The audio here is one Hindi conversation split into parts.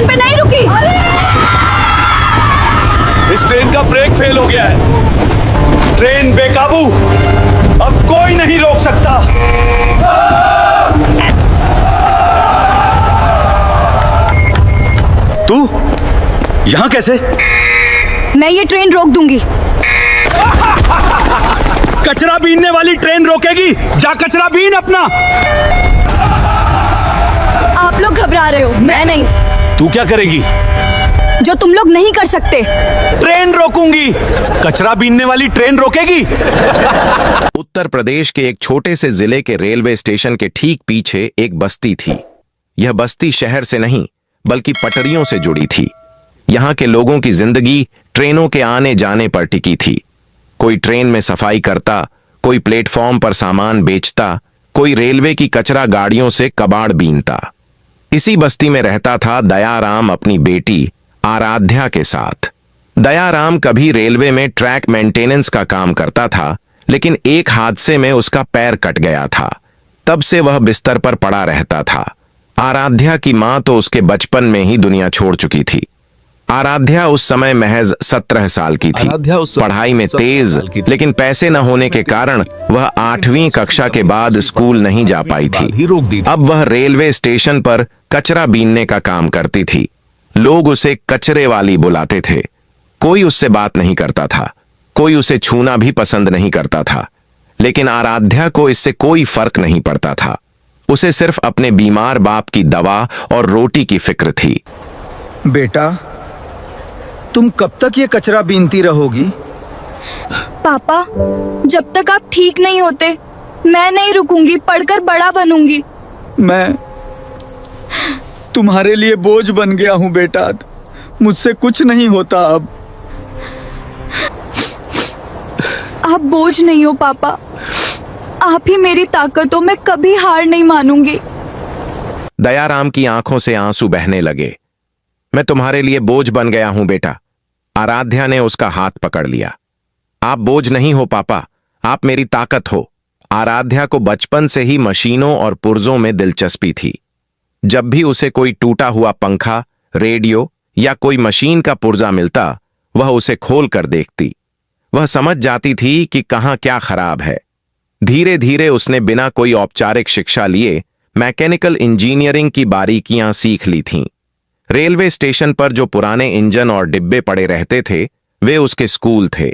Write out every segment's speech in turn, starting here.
स्टेशन पे नहीं रुकी। इस ट्रेन का ब्रेक फेल हो गया है। ट्रेन बेकाबू, अब कोई नहीं रोक सकता। तू यहां कैसे? मैं ये ट्रेन रोक दूंगी। कचरा बीनने वाली ट्रेन रोकेगी? जा कचरा बीन अपना। आप लोग घबरा रहे हो, मैं नहीं। तू क्या करेगी? जो तुम लोग नहीं कर सकते। ट्रेन रोकूंगी। कचरा बीनने वाली ट्रेन रोकेगी? उत्तर प्रदेश के एक छोटे से जिले के रेलवे स्टेशन के ठीक पीछे एक बस्ती थी। यह बस्ती शहर से नहीं बल्कि पटरियों से जुड़ी थी। यहाँ के लोगों की जिंदगी ट्रेनों के आने जाने पर टिकी थी। कोई ट्रेन में सफाई करता, कोई प्लेटफॉर्म पर सामान बेचता, कोई रेलवे की कचरा गाड़ियों से कबाड़ बीनता। इसी बस्ती में रहता था दयाराम अपनी बेटी आराध्या के साथ। दयाराम कभी रेलवे में ट्रैक मेंटेनेंस का काम करता था, लेकिन एक हादसे में उसका पैर कट गया था। तब से वह बिस्तर पर पड़ा रहता था। आराध्या की मां तो उसके बचपन में ही दुनिया छोड़ चुकी थी। आराध्या उस समय महज 17 साल की थी। पढ़ाई में तेज, लेकिन पैसे न होने के कारण वह 8वीं कक्षा के बाद स्कूल नहीं जा पाई थी। अब वह रेलवे स्टेशन पर कचरा बीनने का काम करती थी। लोग उसे कचरे वाली बुलाते थे। कोई उससे बात नहीं करता था, कोई उसे छूना भी पसंद नहीं करता था। लेकिन आराध्या को इससे कोई फर्क नहीं पड़ता था। उसे सिर्फ अपने बीमार बाप की दवा और रोटी की फिक्र थी। बेटा, तुम कब तक ये कचरा बीनती रहोगी? पापा, जब तक आप ठीक नहीं होते मैं नहीं रुकूंगी, पढ़कर बड़ा बनूंगी। मैं तुम्हारे लिए बोझ बन गया हूं बेटा। मुझसे कुछ नहीं होता अब। आप बोझ नहीं हो पापा, आप ही मेरी ताकत हो। मैं कभी हार नहीं मानूंगी। दयाराम की आंखों से आंसू बहने लगे। मैं तुम्हारे लिए बोझ बन गया हूं बेटा। आराध्या ने उसका हाथ पकड़ लिया। आप बोझ नहीं हो पापा, आप मेरी ताकत हो। आराध्या को बचपन से ही मशीनों और पुर्जों में दिलचस्पी थी। जब भी उसे कोई टूटा हुआ पंखा, रेडियो या कोई मशीन का पुर्जा मिलता, वह उसे खोल कर देखती। वह समझ जाती थी कि कहां क्या खराब है। धीरे धीरे उसने बिना कोई औपचारिक शिक्षा लिए मैकेनिकल इंजीनियरिंग की बारीकियां सीख ली थीं। रेलवे स्टेशन पर जो पुराने इंजन और डिब्बे पड़े रहते थे, वे उसके स्कूल थे।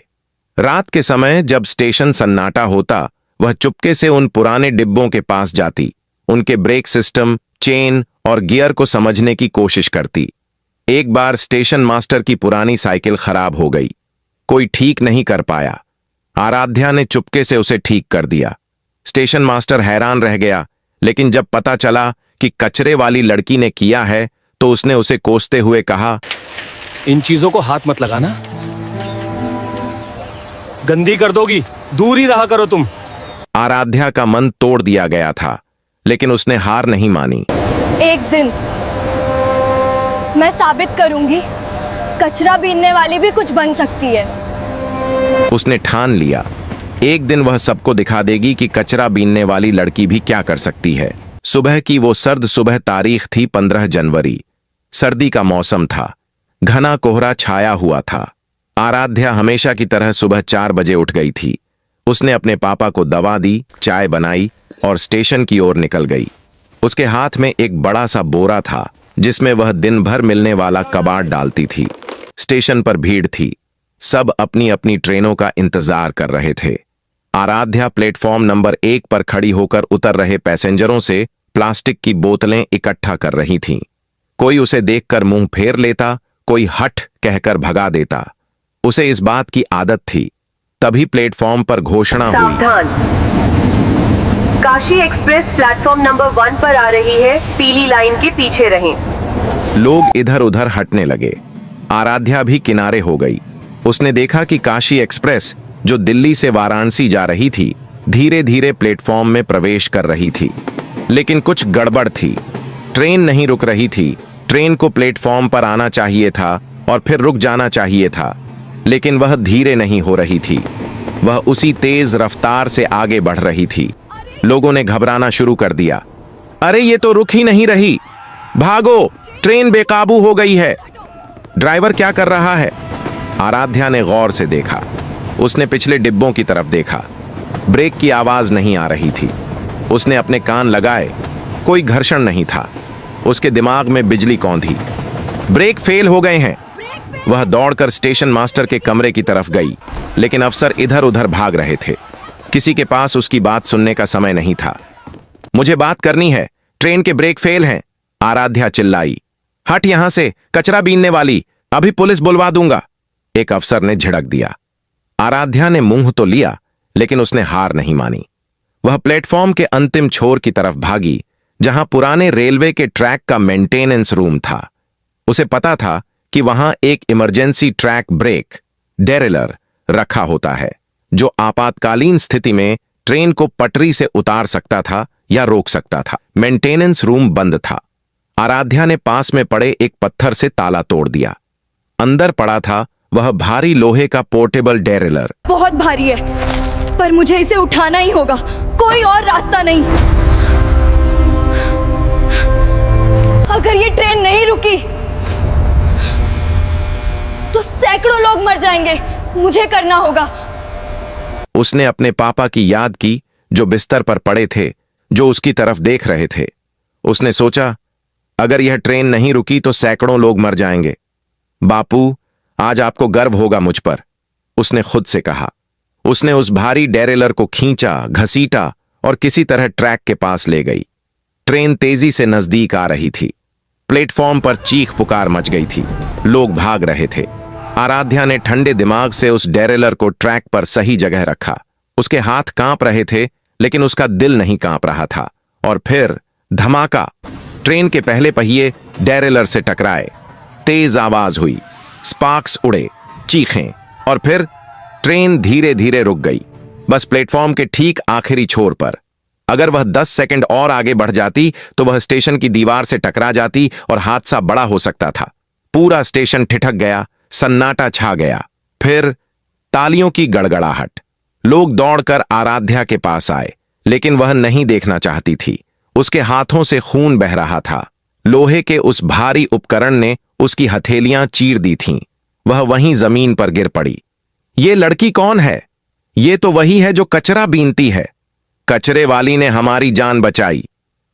रात के समय जब स्टेशन सन्नाटा होता, वह चुपके से उन पुराने डिब्बों के पास जाती, उनके ब्रेक सिस्टम, चेन और गियर को समझने की कोशिश करती। एक बार स्टेशन मास्टर की पुरानी साइकिल खराब हो गई। कोई ठीक नहीं कर पाया। आराध्या ने चुपके से उसे ठीक कर दिया। स्टेशन मास्टर हैरान रह गया, लेकिन जब पता चला कि कचरे वाली लड़की ने किया है, तो उसने उसे कोसते हुए कहा, इन चीजों को हाथ मत लगाना, गंदी कर दोगी, दूर ही रहा करो तुम। आराध्या का मन तोड़ दिया गया था, लेकिन उसने हार नहीं मानी। एक दिन मैं साबित करूंगी, कचरा बीनने वाली भी कुछ बन सकती है। उसने ठान लिया, एक दिन वह सबको दिखा देगी कि कचरा बीनने वाली लड़की भी क्या कर सकती है। सुबह की वो सर्द सुबह, तारीख थी 15 जनवरी। सर्दी का मौसम था, घना कोहरा छाया हुआ था। आराध्या हमेशा की तरह सुबह 4 बजे उठ गई थी। उसने अपने पापा को दवा दी, चाय बनाई और स्टेशन की ओर निकल गई। उसके हाथ में एक बड़ा सा बोरा था, जिसमें वह दिन भर मिलने वाला कबाड़ डालती थी। स्टेशन पर भीड़ थी, सब अपनी अपनी ट्रेनों का इंतजार कर रहे थे। आराध्या प्लेटफॉर्म नंबर 1 पर खड़ी होकर उतर रहे पैसेंजरों से प्लास्टिक की बोतलें इकट्ठा कर रही थीं। कोई उसे देखकर मुंह फेर लेता, कोई हट कहकर भगा देता। उसे इस बात की आदत थी। तभी प्लेटफॉर्म पर घोषणा हुई, सावधान, काशी एक्सप्रेस प्लेटफॉर्म नंबर 1 पर आ रही है, पीली लाइन के पीछे रहें। लोग इधर उधर हटने लगे। आराध्या भी किनारे हो गई। उसने देखा कि काशी एक्सप्रेस, जो दिल्ली से वाराणसी जा रही थी, धीरे धीरे प्लेटफॉर्म में प्रवेश कर रही थी। लेकिन कुछ गड़बड़ थी। ट्रेन नहीं रुक रही थी। ट्रेन को प्लेटफॉर्म पर आना चाहिए था और फिर रुक जाना चाहिए था, लेकिन वह धीरे नहीं हो रही थी। वह उसी तेज रफ्तार से आगे बढ़ रही थी। लोगों ने घबराना शुरू कर दिया। अरे ये तो रुक ही नहीं रही, भागो, ट्रेन बेकाबू हो गई है। ड्राइवर क्या कर रहा है? आराध्या ने गौर से देखा। उसने पिछले डिब्बों की तरफ देखा। ब्रेक की आवाज नहीं आ रही थी। उसने अपने कान लगाए, कोई घर्षण नहीं था। उसके दिमाग में बिजली कौंधी। ब्रेक फेल हो गए हैं। वह दौड़कर स्टेशन मास्टर के कमरे की तरफ गई, लेकिन अफसर इधर उधर भाग रहे थे। किसी के पास उसकी बात सुनने का समय नहीं था। मुझे बात करनी है, ट्रेन के ब्रेक फेल हैं, आराध्या चिल्लाई। हट यहां से, कचरा बीनने वाली, अभी पुलिस बुलवा दूंगा, एक अफसर ने झिड़क दिया। आराध्या ने मुंह तो लिया, लेकिन उसने हार नहीं मानी। वह प्लेटफॉर्म के अंतिम छोर की तरफ भागी, जहां पुराने रेलवे के ट्रैक का मेंटेनेंस रूम था। उसे पता था कि वहां एक इमरजेंसी ट्रैक ब्रेक, डेरेलर, रखा होता है, जो आपातकालीन स्थिति में ट्रेन को पटरी से उतार सकता था या रोक सकता था। मेंटेनेंस रूम बंद था। आराध्या ने पास में पड़े एक पत्थर से ताला तोड़ दिया। अंदर पड़ा था वह भारी लोहे का पोर्टेबल डेरेलर। बहुत भारी है, पर मुझे इसे उठाना ही होगा, कोई और रास्ता नहीं। अगर ये ट्रेन नहीं रुकी तो सैकड़ों लोग मर जाएंगे। मुझे करना होगा। उसने अपने पापा की याद की, जो बिस्तर पर पड़े थे, जो उसकी तरफ देख रहे थे। उसने सोचा, अगर यह ट्रेन नहीं रुकी तो सैकड़ों लोग मर जाएंगे। बापू, आज आपको गर्व होगा मुझ पर, उसने खुद से कहा। उसने उस भारी डेरेलर को खींचा, घसीटा और किसी तरह ट्रैक के पास ले गई। ट्रेन तेजी से नजदीक आ रही थी। प्लेटफॉर्म पर चीख पुकार मच गई थी। लोग भाग रहे थे। आराध्या ने ठंडे दिमाग से उस डेरेलर को ट्रैक पर सही जगह रखा। उसके हाथ कांप रहे थे, लेकिन उसका दिल नहीं कांप रहा था। और फिर धमाका! ट्रेन के पहले पहिए डेरेलर से टकराए। तेज आवाज हुई, स्पार्क्स उड़े, चीखें, और फिर ट्रेन धीरे धीरे रुक गई, बस प्लेटफॉर्म के ठीक आखिरी छोर पर। अगर वह 10 सेकंड और आगे बढ़ जाती तो वह स्टेशन की दीवार से टकरा जाती और हादसा बड़ा हो सकता था। पूरा स्टेशन ठिठक गया, सन्नाटा छा गया। फिर तालियों की गड़गड़ाहट। लोग दौड़कर आराध्या के पास आए, लेकिन वह नहीं देखना चाहती थी। उसके हाथों से खून बह रहा था। लोहे के उस भारी उपकरण ने उसकी हथेलियां चीर दी थीं। वह वहीं जमीन पर गिर पड़ी। ये लड़की कौन है? ये तो वही है जो कचरा बीनती है। कचरे वाली ने हमारी जान बचाई।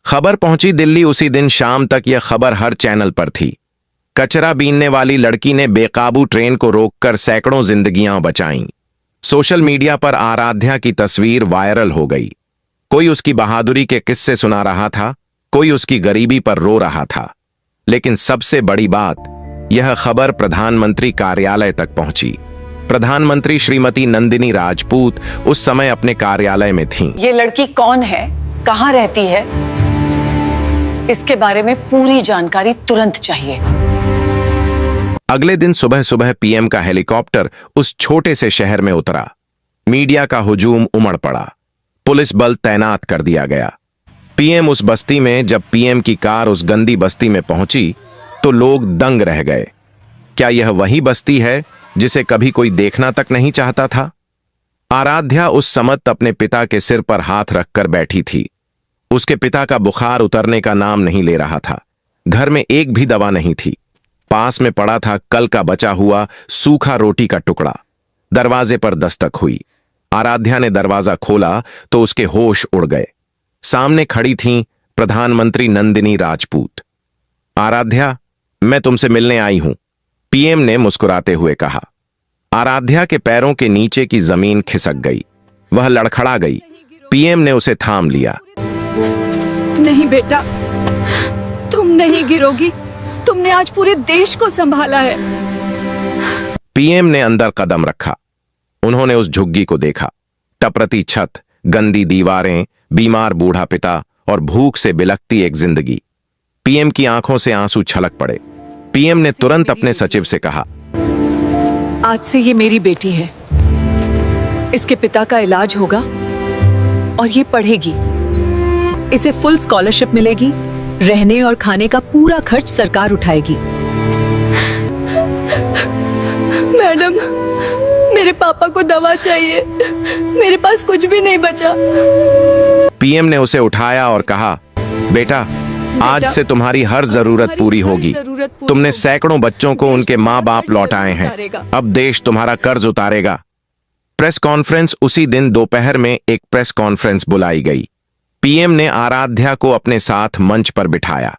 खबर पहुंची दिल्ली। उसी दिन शाम तक यह खबर हर चैनल पर थी। कचरा बीनने वाली लड़की ने बेकाबू ट्रेन को रोककर सैकड़ों जिंदगियां बचाईं। सोशल मीडिया पर आराध्या की तस्वीर वायरल हो गई। कोई उसकी बहादुरी के किस्से सुना रहा था, कोई उसकी गरीबी पर रो रहा था। लेकिन सबसे बड़ी बात, यह खबर प्रधानमंत्री कार्यालय तक पहुंची। प्रधानमंत्री श्रीमती नंदिनी राजपूत उस समय अपने कार्यालय में थीं। ये लड़की कौन है, कहां रहती है, इसके बारे में पूरी जानकारी तुरंत चाहिए। अगले दिन सुबह सुबह पीएम का हेलीकॉप्टर उस छोटे से शहर में उतरा। मीडिया का हुजूम उमड़ पड़ा। पुलिस बल तैनात कर दिया गया। पीएम उस बस्ती में जब पीएम की कार उस गंदी बस्ती में पहुंची तो लोग दंग रह गए। क्या यह वही बस्ती है जिसे कभी कोई देखना तक नहीं चाहता था? आराध्या उस समत अपने पिता के सिर पर हाथ रखकर बैठी थी। उसके पिता का बुखार उतरने का नाम नहीं ले रहा था। घर में एक भी दवा नहीं थी। पास में पड़ा था कल का बचा हुआ सूखा रोटी का टुकड़ा। दरवाजे पर दस्तक हुई। आराध्या ने दरवाजा खोला तो उसके होश उड़ गए। सामने खड़ी थीं प्रधानमंत्री नंदिनी राजपूत। आराध्या, मैं तुमसे मिलने आई हूं, पीएम ने मुस्कुराते हुए कहा। आराध्या के पैरों के नीचे की जमीन खिसक गई। वह लड़खड़ा गई। पीएम ने उसे थाम लिया। नहीं बेटा, तुम नहीं गिरोगी। तुमने आज पूरे देश को संभाला है। पीएम ने अंदर कदम रखा। उन्होंने उस झुग्गी को देखा। टपरती छत, गंदी दीवारें, बीमार बूढ़ा पिता और भूख से बिलखती एक जिंदगी। पीएम की आंखों से आंसू छलक पड़े। पीएम ने तुरंत अपने सचिव से कहा, आज से ये मेरी बेटी है। इसके पिता का इलाज होगा और ये पढ़ेगी। इसे फुल स्कॉलरशिप मिलेगी। रहने और खाने का पूरा खर्च सरकार उठाएगी। मैडम, मेरे पापा को दवा चाहिए। मेरे पास कुछ भी नहीं बचा। पीएम ने उसे उठाया और कहा, बेटा, आज से तुम्हारी हर जरूरत पूरी होगी। तुमने सैकड़ों बच्चों को उनके माँ बाप लौटाए हैं, अब देश तुम्हारा कर्ज उतारेगा। प्रेस कॉन्फ्रेंस उसी दिन दोपहर में एक प्रेस कॉन्फ्रेंस बुलाई गई। पीएम ने आराध्या को अपने साथ मंच पर बिठाया।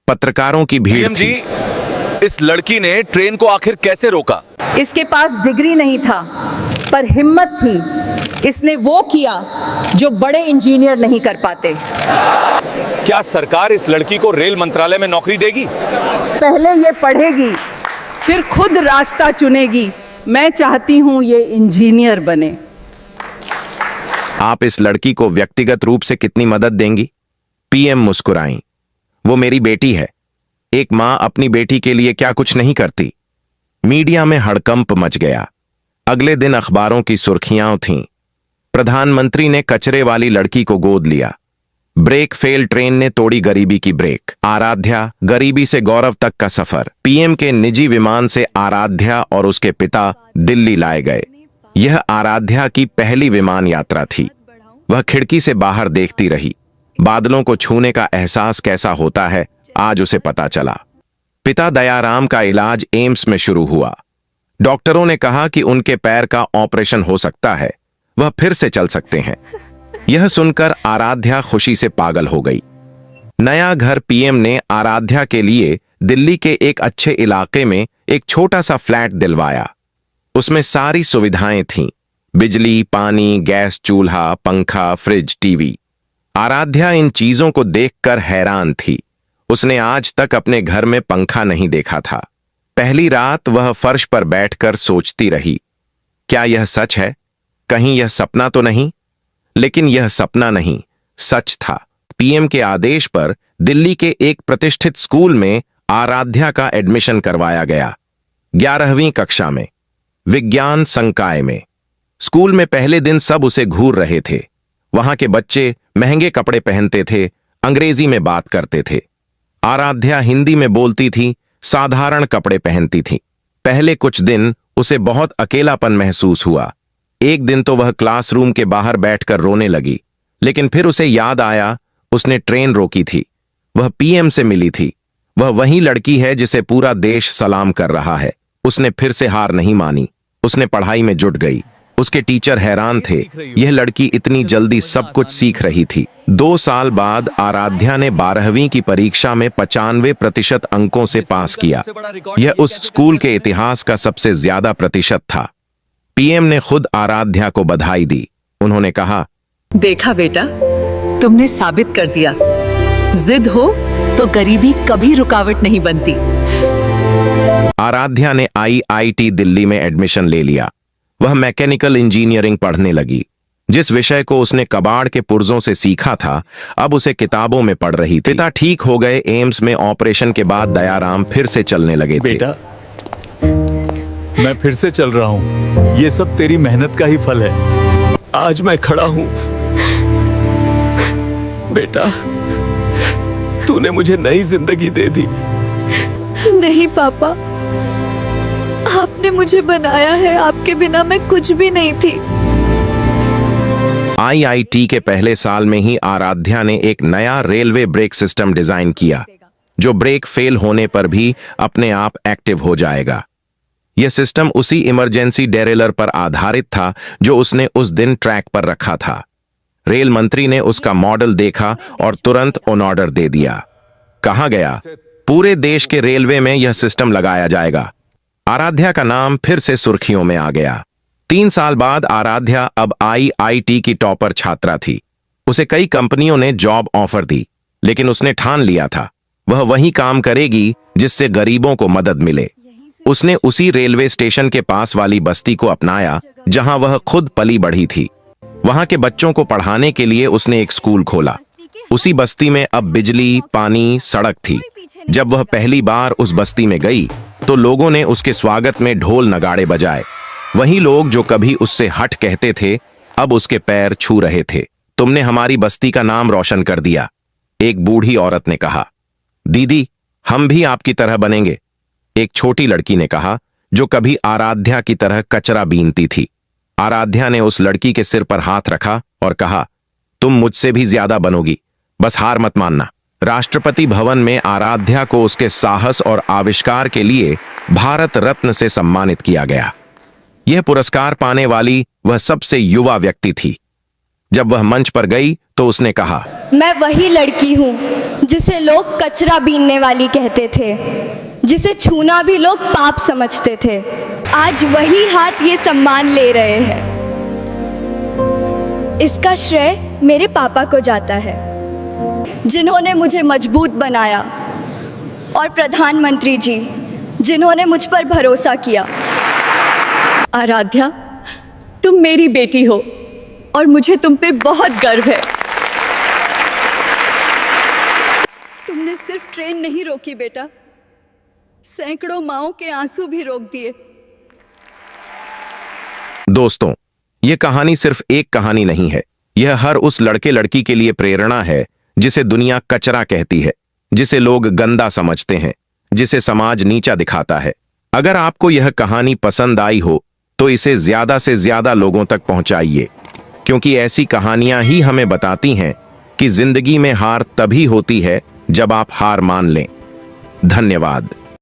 पत्रकारों की भीड़ पीएम जी, थी। इस लड़की ने ट्रेन को आखिर कैसे रोका? इसके पास डिग्री नहीं था, पर हिम्मत थी। इसने वो किया जो बड़े इंजीनियर नहीं कर पाते। क्या सरकार इस लड़की को रेल मंत्रालय में नौकरी देगी? पहले ये पढ़ेगी, फिर खुद रास्ता चुनेगी। मैं चाहती हूँ ये इंजीनियर बने। आप इस लड़की को व्यक्तिगत रूप से कितनी मदद देंगी? पीएम मुस्कुराई। वो मेरी बेटी है। एक मां अपनी बेटी के लिए क्या कुछ नहीं करती। मीडिया में हड़कंप मच गया। अगले दिन अखबारों की सुर्खियां थीं। प्रधानमंत्री ने कचरे वाली लड़की को गोद लिया। ब्रेक फेल ट्रेन ने तोड़ी गरीबी की ब्रेक। आराध्या, गरीबी से गौरव तक का सफर। पीएम के निजी विमान से आराध्या और उसके पिता दिल्ली लाए गए। यह आराध्या की पहली विमान यात्रा थी। वह खिड़की से बाहर देखती रही। बादलों को छूने का एहसास कैसा होता है, आज उसे पता चला। पिता दयाराम का इलाज एम्स में शुरू हुआ। डॉक्टरों ने कहा कि उनके पैर का ऑपरेशन हो सकता है, वह फिर से चल सकते हैं। यह सुनकर आराध्या खुशी से पागल हो गई। नया घर पीएम ने आराध्या के लिए दिल्ली के एक अच्छे इलाके में एक छोटा सा फ्लैट दिलवाया। उसमें सारी सुविधाएं थीं, बिजली, पानी, गैस चूल्हा, पंखा, फ्रिज, टीवी। आराध्या इन चीजों को देखकर हैरान थी। उसने आज तक अपने घर में पंखा नहीं देखा था। पहली रात वह फर्श पर बैठकर सोचती रही, क्या यह सच है? कहीं यह सपना तो नहीं? लेकिन यह सपना नहीं, सच था। पीएम के आदेश पर दिल्ली के एक प्रतिष्ठित स्कूल में आराध्या का एडमिशन करवाया गया। 11वीं कक्षा में, विज्ञान संकाय में। स्कूल में पहले दिन सब उसे घूर रहे थे। वहां के बच्चे महंगे कपड़े पहनते थे, अंग्रेजी में बात करते थे। आराध्या हिंदी में बोलती थी, साधारण कपड़े पहनती थी। पहले कुछ दिन उसे बहुत अकेलापन महसूस हुआ। एक दिन तो वह क्लासरूम के बाहर बैठकर रोने लगी, लेकिन फिर उसे याद आया उसने ट्रेन रोकी थी। वह पीएम से मिली थी। वह वही लड़की है जिसे पूरा देश सलाम कर रहा है। उसने फिर से हार नहीं मानी। उसने पढ़ाई में जुट गई। उसके टीचर हैरान थे, यह लड़की इतनी जल्दी सब कुछ सीख रही थी। 2 साल बाद आराध्या ने 12वीं की परीक्षा में 95% अंकों से पास किया। यह उस स्कूल के इतिहास का सबसे ज्यादा प्रतिशत था। पीएम ने खुद आराध्या को बधाई दी। उन्होंने कहा, देखा बेटा, तुमने साबित कर दिया, जिद हो तो गरीबी कभी रुकावट नहीं बनती। आराध्या ने IIT दिल्ली में एडमिशन ले लिया। वह मैकेनिकल इंजीनियरिंग पढ़ने लगी। जिस विषय को उसने कबाड़ के पुर्जों से सीखा था, अब उसे किताबों में पढ़ रही थी। पिता ठीक हो गए। एम्स में ऑपरेशन के बाद दयाराम फिर से चलने लगे थे। बेटा, मैं फिर से चल रहा हूँ। ये सब तेरी मेहनत का ही फल है। आज मैं खड़ा हूँ। बेटा, तूने मुझे नई जिंदगी दे दी। नहीं पापा, आपने मुझे बनाया है। आपके बिना मैं कुछ भी नहीं थी। IIT के पहले साल में ही आराध्या ने एक नया रेलवे ब्रेक सिस्टम डिजाइन किया, जो ब्रेक फेल होने पर भी अपने आप एक्टिव हो जाएगा। यह सिस्टम उसी इमरजेंसी डेरेलर पर आधारित था जो उसने उस दिन ट्रैक पर रखा था। रेल मंत्री ने उसका मॉडल देखा और तुरंत ऑन ऑर्डर दे दिया। कहा गया, पूरे देश के रेलवे में यह सिस्टम लगाया जाएगा। आराध्या का नाम फिर से सुर्खियों में आ गया। 3 साल बाद आराध्या अब IIT की टॉपर छात्रा थी। उसे कई कंपनियों ने जॉब ऑफर दी, लेकिन उसने ठान लिया था वह वही काम करेगी जिससे गरीबों को मदद मिले। उसने उसी रेलवे स्टेशन के पास वाली बस्ती को अपनाया जहां वह खुद पली बढ़ी थी। वहां के बच्चों को पढ़ाने के लिए उसने एक स्कूल खोला। उसी बस्ती में अब बिजली, पानी, सड़क थी। जब वह पहली बार उस बस्ती में गई तो लोगों ने उसके स्वागत में ढोल नगाड़े बजाए। वही लोग जो कभी उससे हट कहते थे, अब उसके पैर छू रहे थे। तुमने हमारी बस्ती का नाम रोशन कर दिया, एक बूढ़ी औरत ने कहा। दीदी, हम भी आपकी तरह बनेंगे, एक छोटी लड़की ने कहा, जो कभी आराध्या की तरह कचरा बीनती थी। आराध्या ने उस लड़की के सिर पर हाथ रखा और कहा, तुम मुझसे भी ज्यादा बनोगी, बस हार मत मानना। राष्ट्रपति भवन में आराध्या को उसके साहस और आविष्कार के लिए भारत रत्न से सम्मानित किया गया। यह पुरस्कार पाने वाली वह सबसे युवा व्यक्ति थी। जब वह मंच पर गई तो उसने कहा, मैं वही लड़की हूँ जिसे लोग कचरा बीनने वाली कहते थे, जिसे छूना भी लोग पाप समझते थे। आज वही हाथ ये सम्मान ले रहे हैं। इसका श्रेय मेरे पापा को जाता है, जिन्होंने मुझे मजबूत बनाया, और प्रधानमंत्री जी, जिन्होंने मुझ पर भरोसा किया। आराध्या, तुम मेरी बेटी हो और मुझे तुम पे बहुत गर्व है। तुमने सिर्फ ट्रेन नहीं रोकी बेटा, सैकड़ों माओं के आंसू भी रोक दिए। दोस्तों, यह कहानी सिर्फ एक कहानी नहीं है। यह हर उस लड़के लड़की के लिए प्रेरणा है जिसे दुनिया कचरा कहती है, जिसे लोग गंदा समझते हैं, जिसे समाज नीचा दिखाता है। अगर आपको यह कहानी पसंद आई हो तो इसे ज्यादा से ज्यादा लोगों तक पहुंचाइए, क्योंकि ऐसी कहानियां ही हमें बताती हैं कि जिंदगी में हार तभी होती है जब आप हार मान लें। धन्यवाद।